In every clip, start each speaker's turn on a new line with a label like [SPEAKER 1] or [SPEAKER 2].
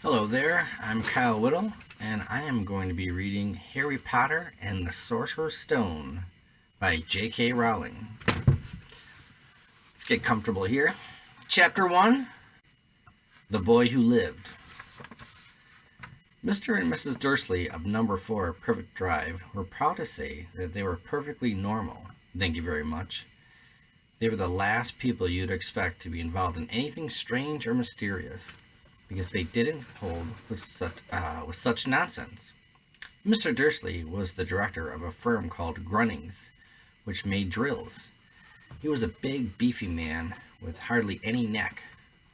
[SPEAKER 1] Hello there, I'm Kyle Whittle, and I am going to be reading Harry Potter and the Sorcerer's Stone by J.K. Rowling. Let's get comfortable here. Chapter 1, The Boy Who Lived. Mr. and Mrs. Dursley of number 4 Privet Drive were proud to say that they were perfectly normal. Thank you very much. They were the last people you'd expect to be involved in anything strange or mysterious, because they didn't hold with such nonsense. Mr. Dursley was the director of a firm called Grunnings, which made drills. He was a big, beefy man with hardly any neck,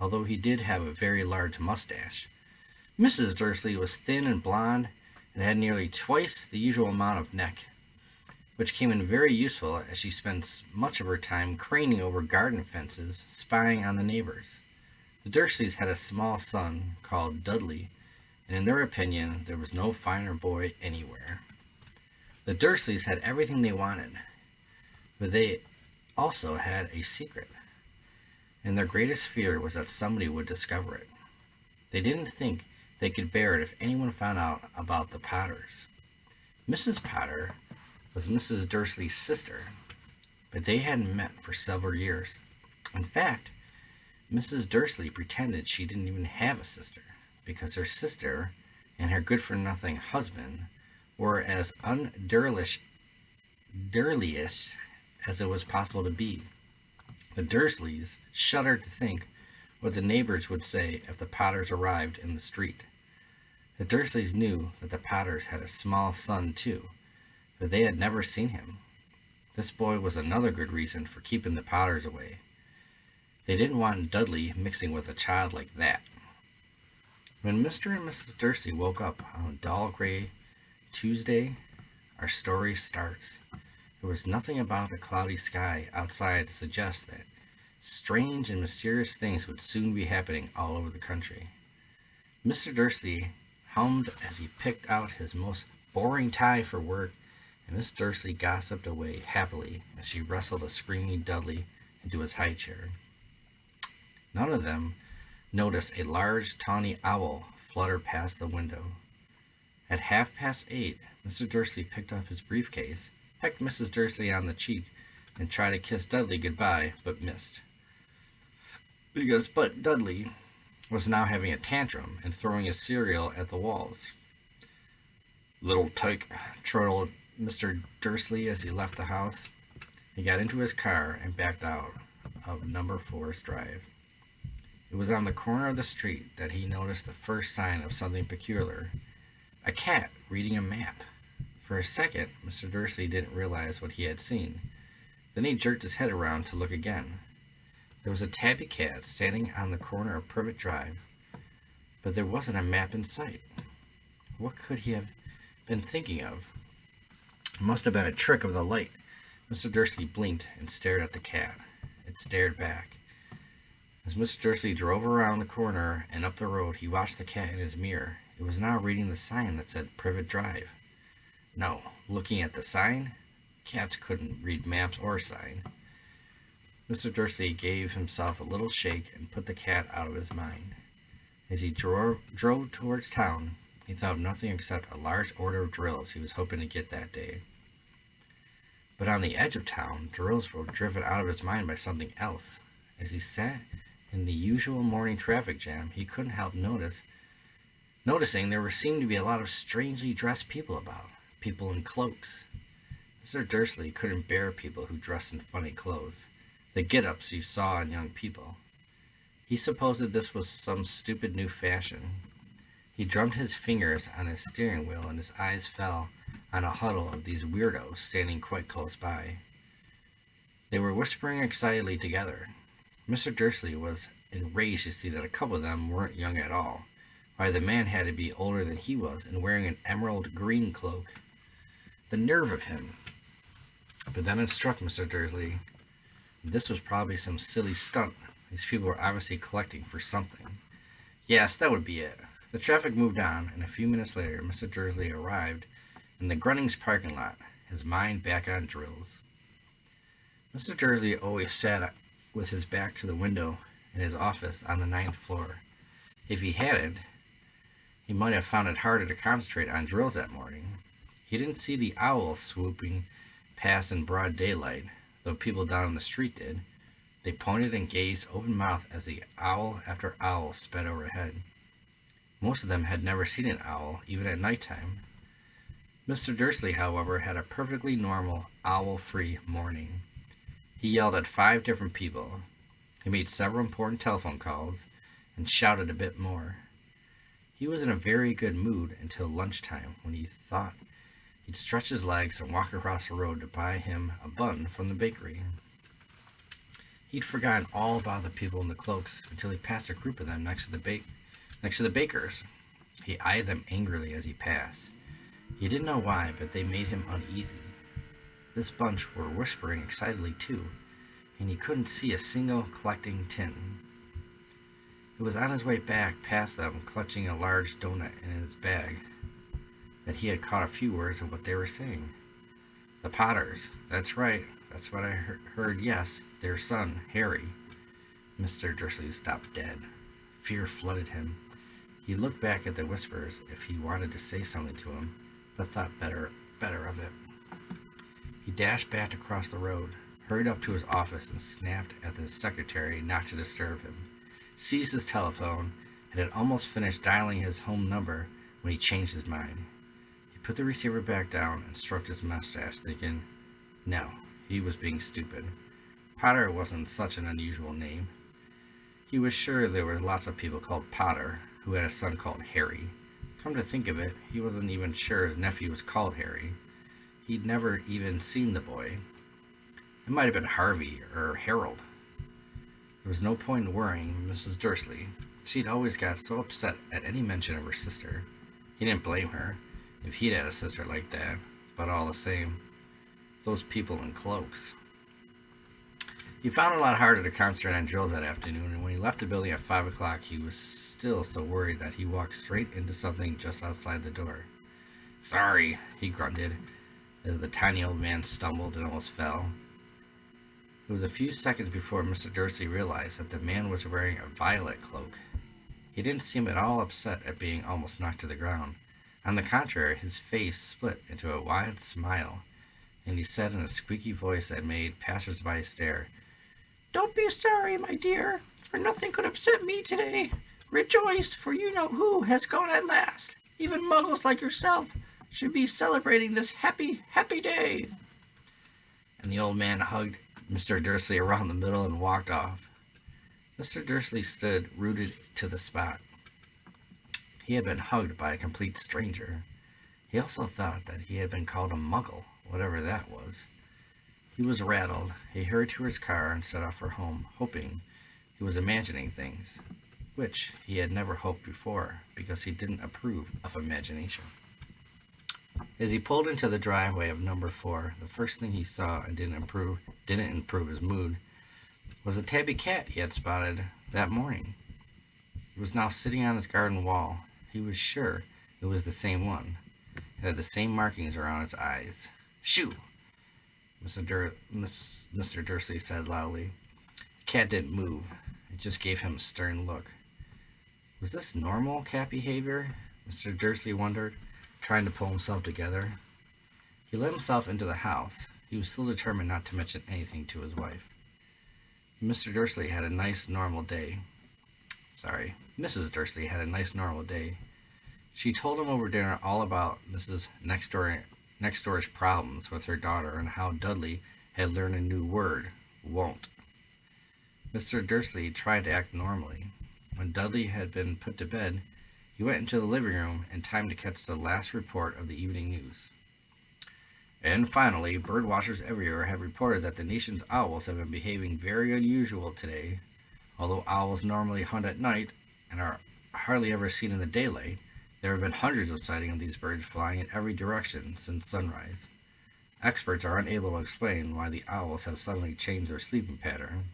[SPEAKER 1] although he did have a very large mustache. Mrs. Dursley was thin and blonde and had nearly twice the usual amount of neck, which came in very useful as she spent much of her time craning over garden fences, spying on the neighbors. The Dursleys had a small son called Dudley, and in their opinion, there was no finer boy anywhere. The Dursleys had everything they wanted, but they also had a secret, and their greatest fear was that somebody would discover it. They didn't think they could bear it if anyone found out about the Potters. Mrs. Potter was Mrs. Dursley's sister, but they hadn't met for several years. In fact, Mrs. Dursley pretended she didn't even have a sister, because her sister and her good-for-nothing husband were as undurlish as it was possible to be. The Dursleys shuddered to think what the neighbors would say if the Potters arrived in the street. The Dursleys knew that the Potters had a small son too, but they had never seen him. This boy was another good reason for keeping the Potters away. They didn't want Dudley mixing with a child like that. When Mr. and Mrs. Dursley woke up on a dull gray Tuesday, our story starts. There was nothing about the cloudy sky outside to suggest that strange and mysterious things would soon be happening all over the country. Mr. Dursley hummed as he picked out his most boring tie for work, and Miss Dursley gossiped away happily as she wrestled a screaming Dudley into his high chair. None of them noticed a large tawny owl flutter past the window. At 8:30, Mr. Dursley picked up his briefcase, pecked Mrs. Dursley on the cheek, and tried to kiss Dudley goodbye, but missed. Because Dudley was now having a tantrum and throwing his cereal at the walls. "Little tyke," chortled Mr. Dursley as he left the house. He got into his car and backed out of number 4's drive. It was on the corner of the street that he noticed the first sign of something peculiar: a cat reading a map. For a second, Mr. Dursley didn't realize what he had seen. Then he jerked his head around to look again. There was a tabby cat standing on the corner of Privet Drive, but there wasn't a map in sight. What could he have been thinking of? It must have been a trick of the light. Mr. Dursley blinked and stared at the cat. It stared back. As Mr. Dursley drove around the corner and up the road, he watched the cat in his mirror. It was now reading the sign that said Privet Drive. No, looking at the sign, cats couldn't read maps or sign. Mr. Dursley gave himself a little shake and put the cat out of his mind. As he drove towards town, he thought of nothing except a large order of drills he was hoping to get that day. But on the edge of town, drills were driven out of his mind by something else. As he sat in the usual morning traffic jam, he couldn't help noticing there seemed to be a lot of strangely dressed people about, people in cloaks. Mr. Dursley couldn't bear people who dressed in funny clothes, the get-ups you saw in young people. He supposed that this was some stupid new fashion. He drummed his fingers on his steering wheel, and his eyes fell on a huddle of these weirdos standing quite close by. They were whispering excitedly together. Mr. Dursley was enraged to see that a couple of them weren't young at all. Why, the man had to be older than he was and wearing an emerald green cloak. The nerve of him! But then it struck Mr. Dursley. This was probably some silly stunt. These people were obviously collecting for something. Yes, that would be it. The traffic moved on, and a few minutes later, Mr. Dursley arrived in the Grunnings parking lot, his mind back on drills. Mr. Dursley always sat with his back to the window in his office on the 9th floor. If he hadn't, He might have found it harder to concentrate on drills that morning. He didn't see the owl swooping past in broad daylight, though people down on the street did. They pointed and gazed open-mouthed as the owl after owl sped overhead. Most of them had never seen an owl, even at nighttime. Mr. Dursley, however, had a perfectly normal, owl-free morning. He yelled at 5 different people. He made several important telephone calls and shouted a bit more. He was in a very good mood until lunchtime, when he thought he'd stretch his legs and walk across the road to buy him a bun from the bakery. He'd forgotten all about the people in the cloaks until he passed a group of them next to the bakers. He eyed them angrily as he passed. He didn't know why, but they made him uneasy. This bunch were whispering excitedly too, and he couldn't see a single collecting tin. It was on his way back past them, clutching a large donut in his bag, that he had caught a few words of what they were saying. The Potters. That's right. That's what I heard. Yes, their son, Harry. Mr. Dursley stopped dead. Fear flooded him. He looked back at the whispers if he wanted to say something to him, but thought better of it. He dashed back across the road, hurried up to his office, and snapped at the secretary not to disturb him. Seized his telephone, and had almost finished dialing his home number when he changed his mind. He put the receiver back down and stroked his mustache, thinking, no, he was being stupid. Potter wasn't such an unusual name. He was sure there were lots of people called Potter who had a son called Harry. Come to think of it, he wasn't even sure his nephew was called Harry. He'd never even seen the boy. It might have been Harvey or Harold. There was no point in worrying Mrs. Dursley. She'd always got so upset at any mention of her sister. He didn't blame her if he'd had a sister like that, but all the same, those people in cloaks. He found it a lot harder to concentrate on drills that afternoon, and when he left the building at 5 o'clock, he was still so worried that he walked straight into something just outside the door. Sorry, he grunted, as the tiny old man stumbled and almost fell. It was a few seconds before Mr. Dursley realized that the man was wearing a violet cloak. He didn't seem at all upset at being almost knocked to the ground. On the contrary, his face split into a wide smile, and he said in a squeaky voice that made passers-by stare, "Don't be sorry, my dear, for nothing could upset me today. Rejoice, for you know who has gone at last. Even muggles like yourself should be celebrating this happy, happy day." And the old man hugged Mr. Dursley around the middle and walked off. Mr. Dursley stood rooted to the spot. He had been hugged by a complete stranger. He also thought that he had been called a muggle, whatever that was. He was rattled. He hurried to his car and set off for home, hoping he was imagining things, which he had never hoped before, because he didn't approve of imagination. As he pulled into the driveway of number 4, the first thing he saw and didn't improve his mood was a tabby cat he had spotted that morning. It was now sitting on his garden wall. He was sure it was the same one. It had the same markings around its eyes. "Shoo!" Mr. Dursley said loudly. The cat didn't move. It just gave him a stern look. Was this normal cat behavior? Mr. Dursley wondered, trying to pull himself together. He let himself into the house. He was still determined not to mention anything to his wife. Mr. Dursley had a nice normal day. Mrs. Dursley had a nice normal day. She told him over dinner all about Mrs. Next door's problems with her daughter and how Dudley had learned a new word, won't. Mr. Dursley tried to act normally. When Dudley had been put to bed, he went into the living room in time to catch the last report of the evening news. And finally, bird watchers everywhere have reported that the nation's owls have been behaving very unusual today. Although owls normally hunt at night and are hardly ever seen in the daylight, there have been hundreds of sightings of these birds flying in every direction since sunrise. Experts are unable to explain why the owls have suddenly changed their sleeping pattern.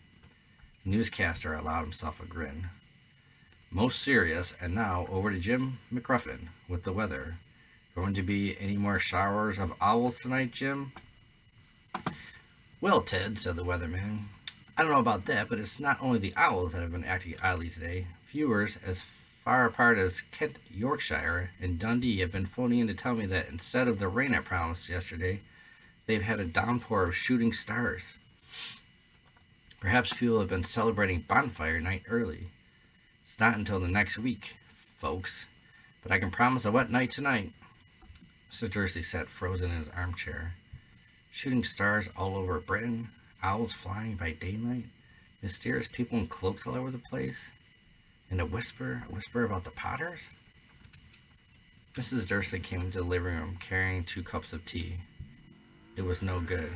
[SPEAKER 1] The newscaster allowed himself a grin. Most serious, and now over to Jim McGruffin with the weather. Going to be any more showers of owls tonight, Jim? Well, Ted, said the weatherman, I don't know about that, but it's not only the owls that have been acting oddly today. Viewers as far apart as Kent, Yorkshire, and Dundee have been phoning in to tell me that instead of the rain I promised yesterday, they've had a downpour of shooting stars. Perhaps people have been celebrating bonfire night early. It's not until the next week, folks, but I can promise a wet night tonight. Mr. Dursley sat frozen in his armchair. Shooting stars all over Britain, owls flying by daylight, mysterious people in cloaks all over the place, and a whisper about the Potters? Mrs. Dursley came into the living room carrying 2 cups of tea. It was no good.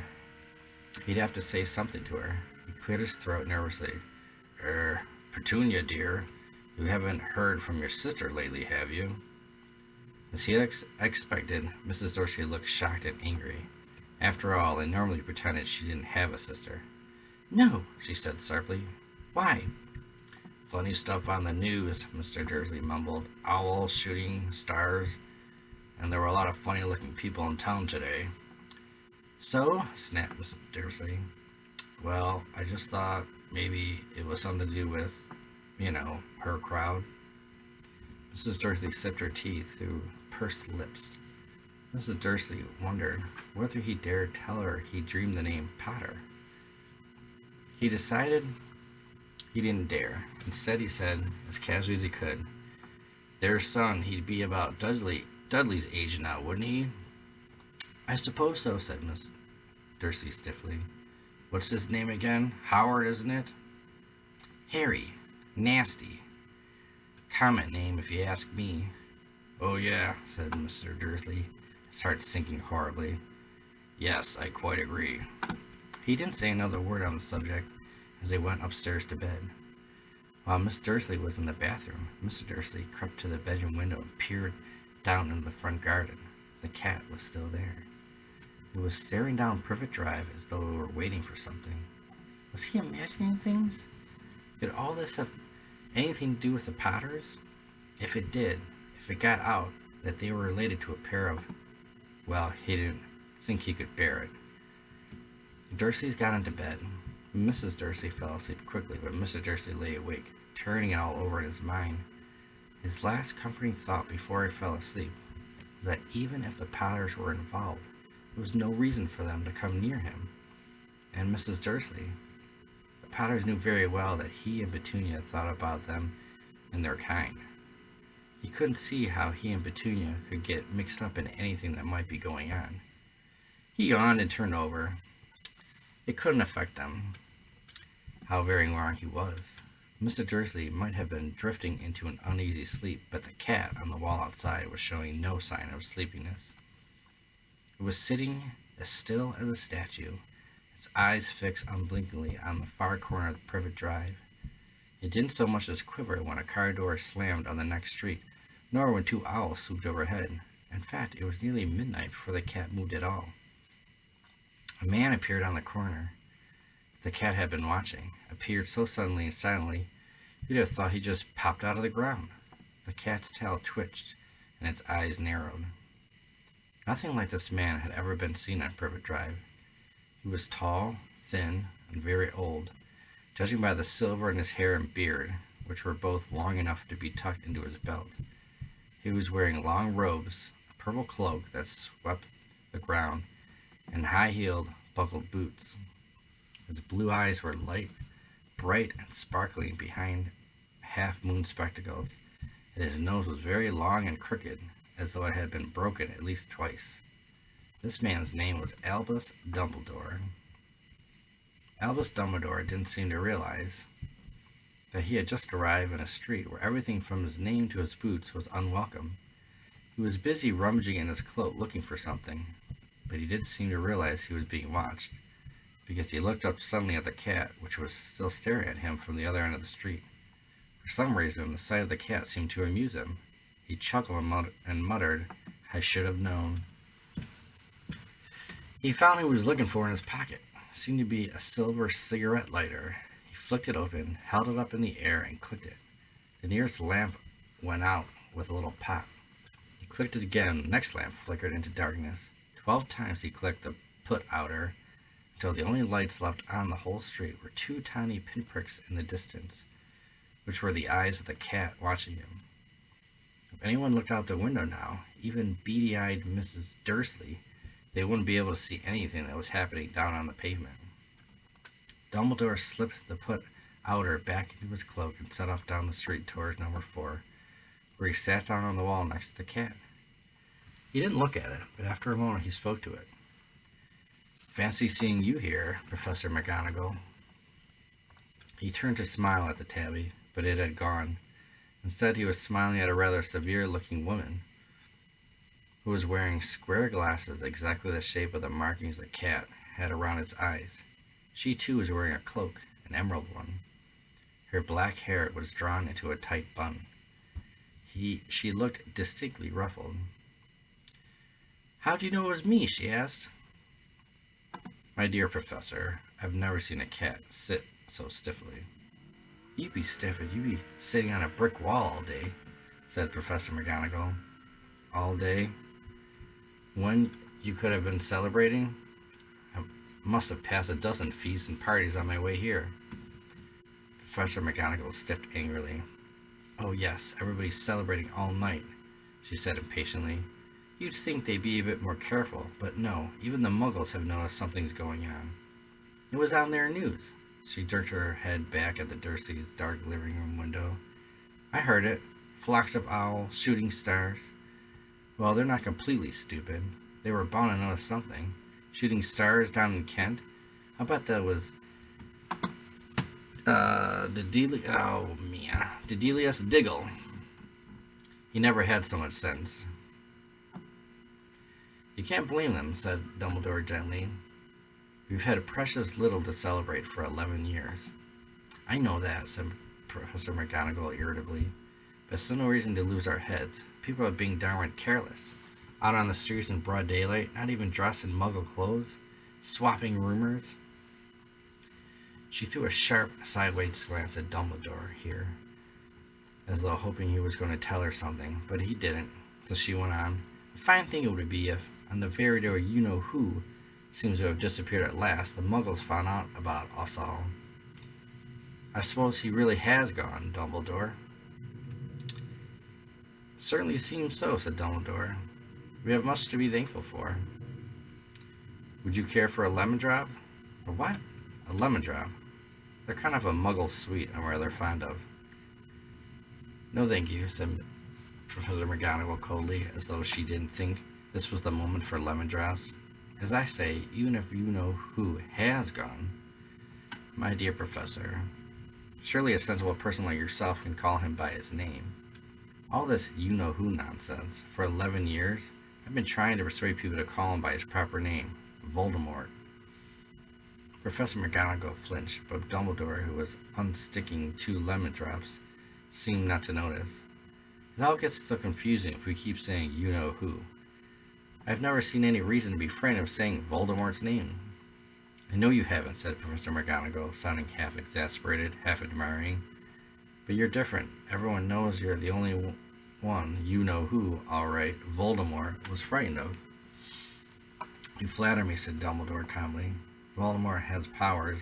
[SPEAKER 1] He'd have to say something to her. He cleared his throat nervously. Petunia, dear, you haven't heard from your sister lately, have you? As he expected, Mrs. Dursley looked shocked and angry. After all, they normally pretended she didn't have a sister. No, she said sharply. Why? Funny stuff on the news, Mr. Dursley mumbled. Owls shooting stars, and there were a lot of funny-looking people in town today. So? Snapped Mrs. Dursley. Well, I just thought maybe it was something to do with, her crowd. Mrs. Dursley sipped her tea through pursed lips. Mrs. Dursley wondered whether he dared tell her he dreamed the name Potter. He decided he didn't dare. Instead, he said, as casually as he could, "Their son, he'd be about Dudley's age now, wouldn't he?" "I suppose so," said Miss Dursley stiffly. "What's his name again? Howard, isn't it?" "Harry. Nasty. Common name, if you ask me." "Oh, yeah," said Mr. Dursley, his heart sinking horribly. "Yes, I quite agree." He didn't say another word on the subject as they went upstairs to bed. While Miss Dursley was in the bathroom, Mr. Dursley crept to the bedroom window and peered down into the front garden. The cat was still there. It was staring down Privet Drive as though it were waiting for something. Was he imagining things? Could all this have anything to do with the Potters? If it did, if it got out that they were related to a pair of... Well, he didn't think he could bear it. The Dursleys got into bed. Mrs. Dursley fell asleep quickly, but Mr. Dursley lay awake, turning it all over in his mind. His last comforting thought before he fell asleep was that even if the Potters were involved, there was no reason for them to come near him. And Mrs. Dursley, the Potters knew very well that he and Petunia thought about them and their kind. He couldn't see how he and Petunia could get mixed up in anything that might be going on. He yawned and turned over. It couldn't affect them. How very wrong he was. Mr. Dursley might have been drifting into an uneasy sleep, but the cat on the wall outside was showing no sign of sleepiness. It was sitting as still as a statue, its eyes fixed unblinkingly on the far corner of the Privet Drive. It didn't so much as quiver when a car door slammed on the next street, nor when 2 owls swooped overhead. In fact, it was nearly midnight before the cat moved at all. A man appeared on the corner. The cat had been watching, appeared so suddenly and silently, you'd have thought he just popped out of the ground. The cat's tail twitched, and its eyes narrowed. Nothing like this man had ever been seen on Privet Drive. He was tall, thin, and very old, judging by the silver in his hair and beard, which were both long enough to be tucked into his belt. He was wearing long robes, a purple cloak that swept the ground, and high-heeled, buckled boots. His blue eyes were light, bright, and sparkling behind half-moon spectacles, and his nose was very long and crooked, as though it had been broken at least twice. This man's name was Albus Dumbledore. Albus Dumbledore didn't seem to realize that he had just arrived in a street where everything from his name to his boots was unwelcome. He was busy rummaging in his cloak looking for something, but he did seem to realize he was being watched, because he looked up suddenly at the cat, which was still staring at him from the other end of the street. For some reason, the sight of the cat seemed to amuse him. He chuckled and muttered, "I should have known." He found what he was looking for in his pocket. It seemed to be a silver cigarette lighter. He flicked it open, held it up in the air, and clicked it. The nearest lamp went out with a little pop. He clicked it again. The next lamp flickered into darkness. 12 times he clicked the put-outer, until the only lights left on the whole street were 2 tiny pinpricks in the distance, which were the eyes of the cat watching him. If anyone looked out the window now, even beady-eyed Mrs. Dursley, they wouldn't be able to see anything that was happening down on the pavement. Dumbledore slipped the put outer back into his cloak and set off down the street towards number 4, where he sat down on the wall next to the cat. He didn't look at it, but after a moment he spoke to it. "Fancy seeing you here, Professor McGonagall." He turned to smile at the tabby, but it had gone. Instead, he was smiling at a rather severe-looking woman who was wearing square glasses exactly the shape of the markings the cat had around its eyes. She, too, was wearing a cloak, an emerald one. Her black hair was drawn into a tight bun. She looked distinctly ruffled. "How do you know it was me?" she asked. "My dear Professor, I've never seen a cat sit so stiffly." "You'd be stiff if you'd be sitting on a brick wall all day," said Professor McGonagall. "All day? When you could have been celebrating? I must have passed a dozen feasts and parties on my way here." Professor McGonagall stiffed angrily. "Oh yes, everybody's celebrating all night," she said impatiently. "You'd think they'd be a bit more careful, but no, even the Muggles have noticed something's going on. It was on their news." She jerked her head back at the Dursleys' dark living room window. "I heard it. Flocks of owls, shooting stars. Well, they're not completely stupid. They were bound to notice something. Shooting stars down in Kent? I bet that was Dedelius Diggle. He never had so much sense." "You can't blame them," said Dumbledore gently. "We've had precious little to celebrate for 11 years. "I know that," said Professor McGonagall irritably. "But it's no reason to lose our heads. People are being downright careless. Out on the streets in broad daylight, not even dressed in Muggle clothes, swapping rumors." She threw a sharp, sideways glance at Dumbledore here, as though hoping he was going to tell her something, but he didn't, so she went on. "A fine thing it would be if, on the very day you-know-who seems to have disappeared at last, the Muggles found out about us all." "I suppose he really has gone, Dumbledore?" "Certainly seems so," said Dumbledore. "We have much to be thankful for." "Would you care for a lemon drop?" "A what?" "A lemon drop. They're kind of a Muggle sweet I'm rather fond of." "No, thank you," said Professor McGonagall coldly, as though she didn't think this was the moment for lemon drops. "As I say, even if you know who has gone." "My dear Professor, surely a sensible person like yourself can call him by his name. All this you-know-who nonsense. For 11 years, I've been trying to persuade people to call him by his proper name, Voldemort." Professor McGonagall flinched, but Dumbledore, who was unsticking 2 lemon drops, seemed not to notice. "It all gets so confusing if we keep saying you-know-who. I've never seen any reason to be afraid of saying Voldemort's name." "I know you haven't," said Professor McGonagall, sounding half exasperated, half admiring. "But you're different. Everyone knows you're the only one you-know-who, all right, Voldemort was frightened of." "You flatter me," said Dumbledore calmly. "Voldemort has powers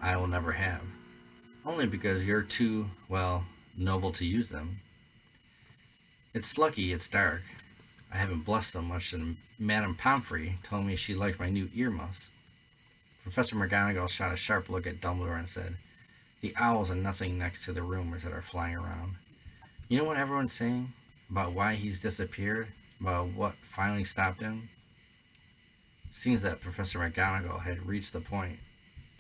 [SPEAKER 1] I will never have. Only because you're too, well, noble to use them. It's lucky it's dark. I haven't blushed so much, and Madame Pomfrey told me she liked my new earmuffs." Professor McGonagall shot a sharp look at Dumbledore and said, "The owls are nothing next to the rumors that are flying around. You know what everyone's saying? About why he's disappeared? About what finally stopped him?" Seems that Professor McGonagall had reached the point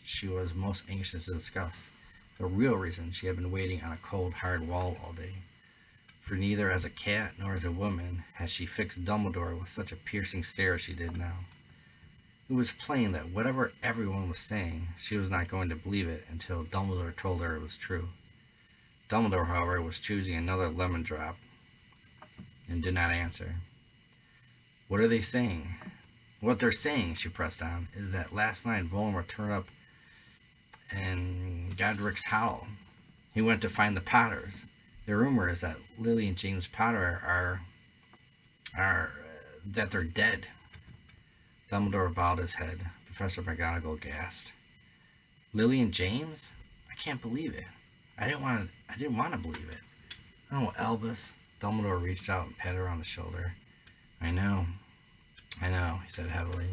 [SPEAKER 1] she was most anxious to discuss, the real reason she had been waiting on a cold, hard wall all day. For neither as a cat nor as a woman had she fixed Dumbledore with such a piercing stare as she did now. It was plain that whatever everyone was saying, she was not going to believe it until Dumbledore told her it was true. Dumbledore, however, was choosing another lemon drop and did not answer. "What are they saying?" "What they're saying," she pressed on, "is that last night Voldemort turned up in Godric's Hollow. He went to find the Potters. The rumor is that Lily and James Potter that they're dead." Dumbledore bowed his head. Professor McGonagall gasped. "Lily and James? I can't believe it. I didn't want to believe it. Oh, Albus, Dumbledore reached out and patted her on the shoulder. I know, he said heavily.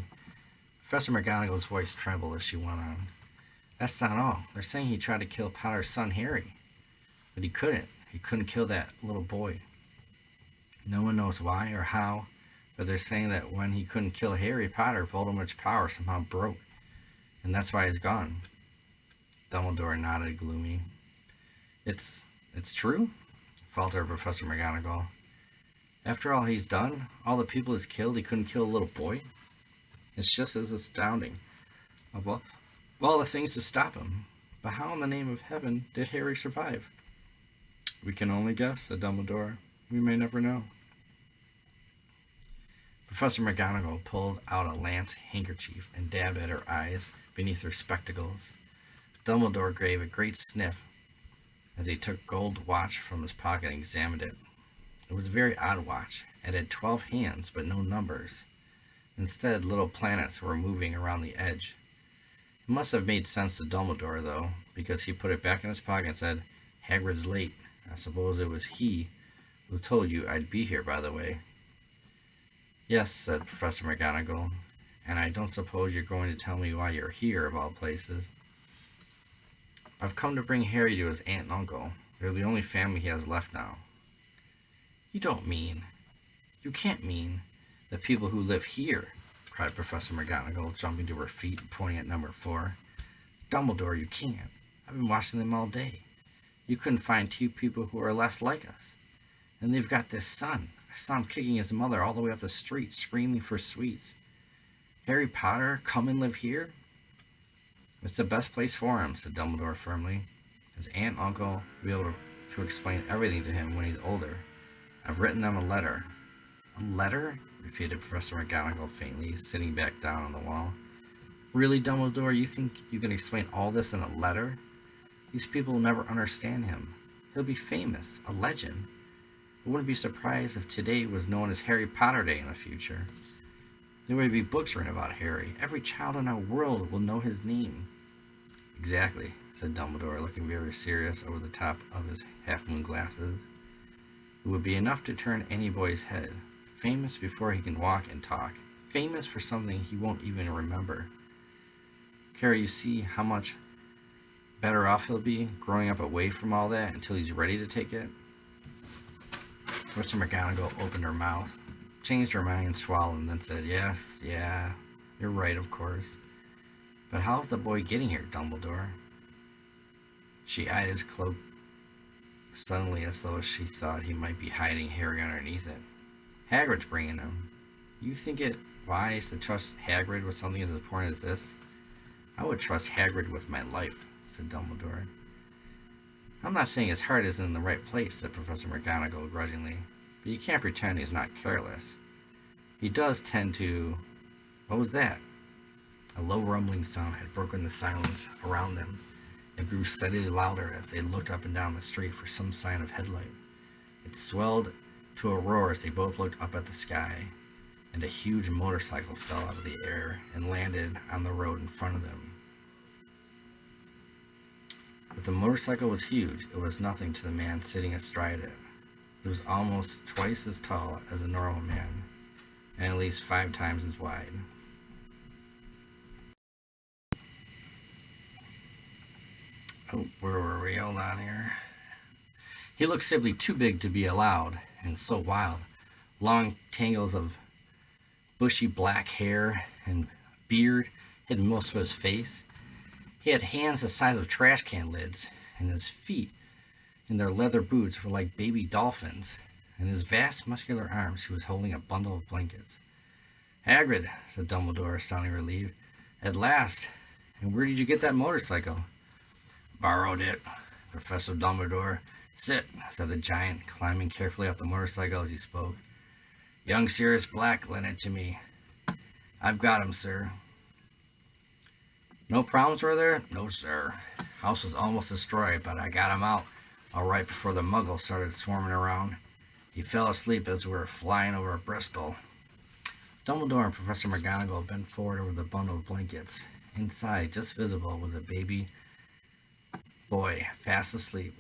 [SPEAKER 1] Professor McGonagall's voice trembled as she went on. That's not all. They're saying he tried to kill Potter's son, Harry. But he couldn't. He couldn't kill that little boy. No one knows why or how, but they're saying that when he couldn't kill Harry Potter, Voldemort's power somehow broke, and that's why he's gone. Dumbledore nodded gloomy. It's true? Faltered Professor McGonagall. After all he's done, all the people he's killed, he couldn't kill a little boy? It's just as astounding. Of all the things to stop him. But how in the name of heaven did Harry survive? We can only guess, said Dumbledore. We may never know. Professor McGonagall pulled out a lance handkerchief and dabbed at her eyes beneath her spectacles. Dumbledore gave a great sniff as he took a gold watch from his pocket and examined it. It was a very odd watch. It had 12 hands, but no numbers. Instead, little planets were moving around the edge. It must have made sense to Dumbledore, though, because he put it back in his pocket and said, Hagrid's late. I suppose it was he who told you I'd be here, by the way. Yes, said Professor McGonagall, and I don't suppose you're going to tell me why you're here, of all places. I've come to bring Harry to his aunt and uncle. They're the only family he has left now. You can't mean the people who live here, cried Professor McGonagall, jumping to her feet and pointing at number 4. Dumbledore, you can't. I've been watching them all day. You couldn't find 2 people who are less like us. And they've got this son. I saw him kicking his mother all the way up the street, screaming for sweets. Harry Potter, come and live here? It's the best place for him, said Dumbledore firmly. His aunt and uncle will be able to explain everything to him when he's older. I've written them a letter. A letter? Repeated Professor McGonagall faintly, sitting back down on the wall. Really, Dumbledore, you think you can explain all this in a letter? These people will never understand him. He'll be famous, a legend. I wouldn't be surprised if today was known as Harry Potter Day in the future. There would be books written about Harry. Every child in our world will know his name. Exactly, said Dumbledore, looking very serious over the top of his half-moon glasses. It would be enough to turn any boy's head. Famous before he can walk and talk. Famous for something he won't even remember. Carrie, you see how much better off he'll be growing up away from all that until he's ready to take it? Professor McGonagall opened her mouth, changed her mind, swallowed, and then said, Yes, yeah, you're right, of course. But how's the boy getting here, Dumbledore? She eyed his cloak suddenly as though she thought he might be hiding Harry underneath it. Hagrid's bringing him. You think it wise to trust Hagrid with something as important as this? I would trust Hagrid with my life, said Dumbledore. I'm not saying his heart isn't in the right place, said Professor McGonagall grudgingly, but you can't pretend he's not careless. He does tend to... What was that? A low rumbling sound had broken the silence around them. It grew steadily louder as they looked up and down the street for some sign of headlight. It swelled to a roar as they both looked up at the sky, and a huge motorcycle fell out of the air and landed on the road in front of them. If the motorcycle was huge, it was nothing to the man sitting astride it. It was almost twice as tall as a normal man, and at least 5 times as wide. Oh, where were we? Hold on here. He looked simply too big to be allowed, and so wild. Long tangles of bushy black hair and beard hid most of his face. He had hands the size of trash can lids, and his feet in their leather boots were like baby dolphins. In his vast muscular arms he was holding a bundle of blankets. Hagrid, said Dumbledore, sounding relieved. At last. And where did you get that motorcycle? Borrowed it, Professor Dumbledore. Sit, said the giant, climbing carefully up the motorcycle as he spoke. Young Sirius Black lent it to me. I've got him, sir. No problems were there? No, sir. House was almost destroyed, but I got him out all right before the muggles started swarming around. He fell asleep as we were flying over Bristol. Dumbledore and Professor McGonagall bent forward over the bundle of blankets. Inside, just visible, was a baby boy, fast asleep.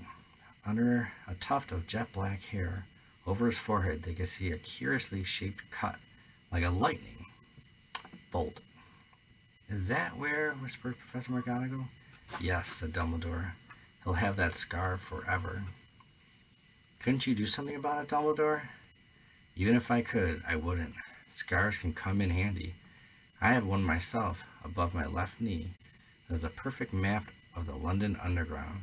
[SPEAKER 1] Under a tuft of jet black hair, Over his forehead they could see a curiously shaped cut, like a lightning bolt. Is that where? Whispered Professor McGonagall. Yes, said Dumbledore. He'll have that scar forever. Couldn't you do something about it, Dumbledore? Even if I could, I wouldn't. Scars can come in handy. I have one myself, above my left knee. That is a perfect map of the London Underground.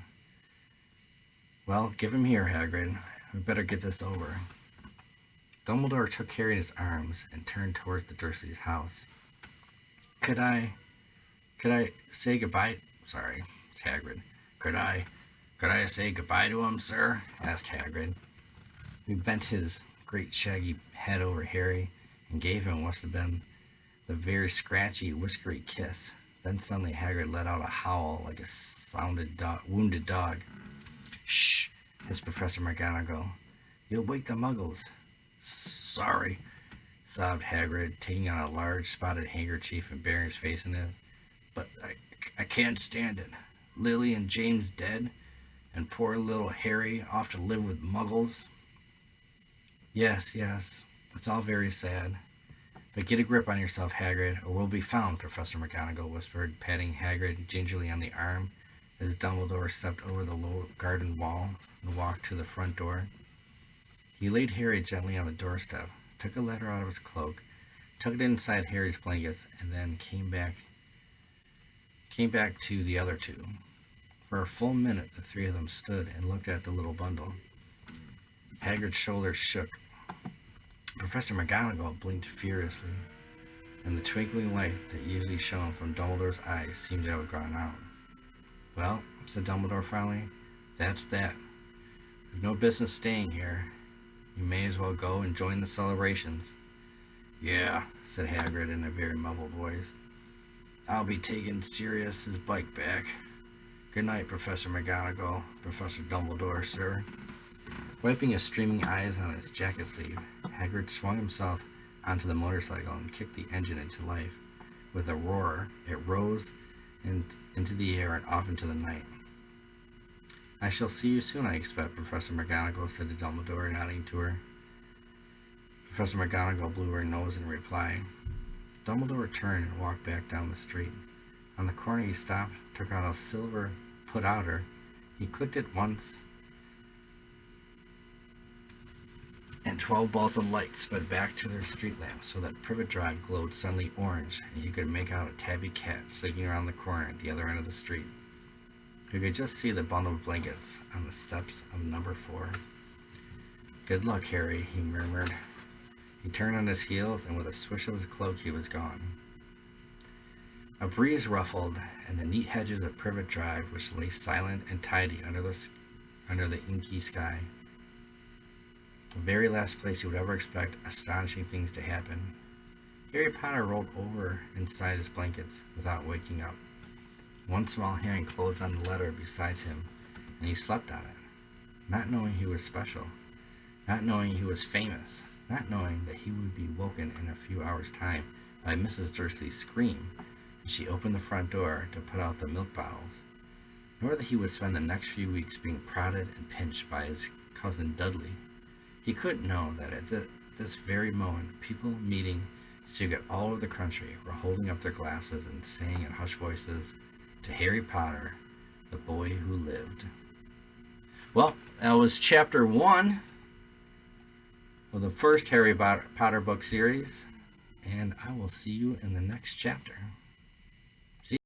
[SPEAKER 1] Well, give him here, Hagrid. We better get this over. Dumbledore took Harry in his arms and turned towards the Dursleys' house. Could I say goodbye? Sorry, it's Hagrid. Could I say goodbye to him, sir? Asked Hagrid. He bent his great shaggy head over Harry and gave him what must have been the very scratchy, whiskery kiss. Then suddenly Hagrid let out a howl like a wounded dog. Shh, hissed Professor McGonagall. You'll wake the muggles. Sorry, sobbed Hagrid, taking out a large spotted handkerchief and burying his face in it. But I can't stand it. Lily and James dead, and poor little Harry off to live with muggles. Yes, it's all very sad. But get a grip on yourself, Hagrid, or we'll be found, Professor McGonagall whispered, patting Hagrid gingerly on the arm as Dumbledore stepped over the low garden wall and walked to the front door. He laid Harry gently on the doorstep, took a letter out of his cloak, tucked it inside Harry's blankets, and then came back to the other two. For a full minute, the three of them stood and looked at the little bundle. Hagrid's shoulders shook. Professor McGonagall blinked furiously, and the twinkling light that usually shone from Dumbledore's eyes seemed to have gone out. Well, said Dumbledore finally, that's that. We've no business staying here. You may as well go and join the celebrations. Yeah, said Hagrid in a very muffled voice. I'll be taking Sirius's bike back. Good night, Professor McGonagall. Professor Dumbledore, sir. Wiping his streaming eyes on his jacket sleeve, Hagrid swung himself onto the motorcycle and kicked the engine into life. With a roar, it rose into the air and off into the night. I shall see you soon, I expect, Professor McGonagall said to Dumbledore, nodding to her. Professor McGonagall blew her nose in reply. Dumbledore turned and walked back down the street. On the corner he stopped, took out a silver put-outer. He clicked it once, and 12 balls of light sped back to their street lamp so that Privet Drive glowed suddenly orange, and you could make out a tabby cat slinking around the corner at the other end of the street. You could just see the bundle of blankets on the steps of number 4. Good luck, Harry, he murmured. He turned on his heels, and with a swish of his cloak he was gone. A breeze ruffled, and the neat hedges of Privet Drive, which lay silent and tidy under the inky sky. The very last place you would ever expect astonishing things to happen. Harry Potter rolled over inside his blankets without waking up. One small hand closed on the letter beside him, and he slept on it, not knowing he was special, not knowing he was famous, not knowing that he would be woken in a few hours' time by Mrs. Dursley's scream as she opened the front door to put out the milk bottles, nor that he would spend the next few weeks being prodded and pinched by his cousin Dudley. He couldn't know that at this very moment, people meeting secret all over the country were holding up their glasses and saying in hushed voices, "To Harry Potter, the boy who lived." Well, that was chapter 1 of the first Harry Potter book series, and I will see you in the next chapter.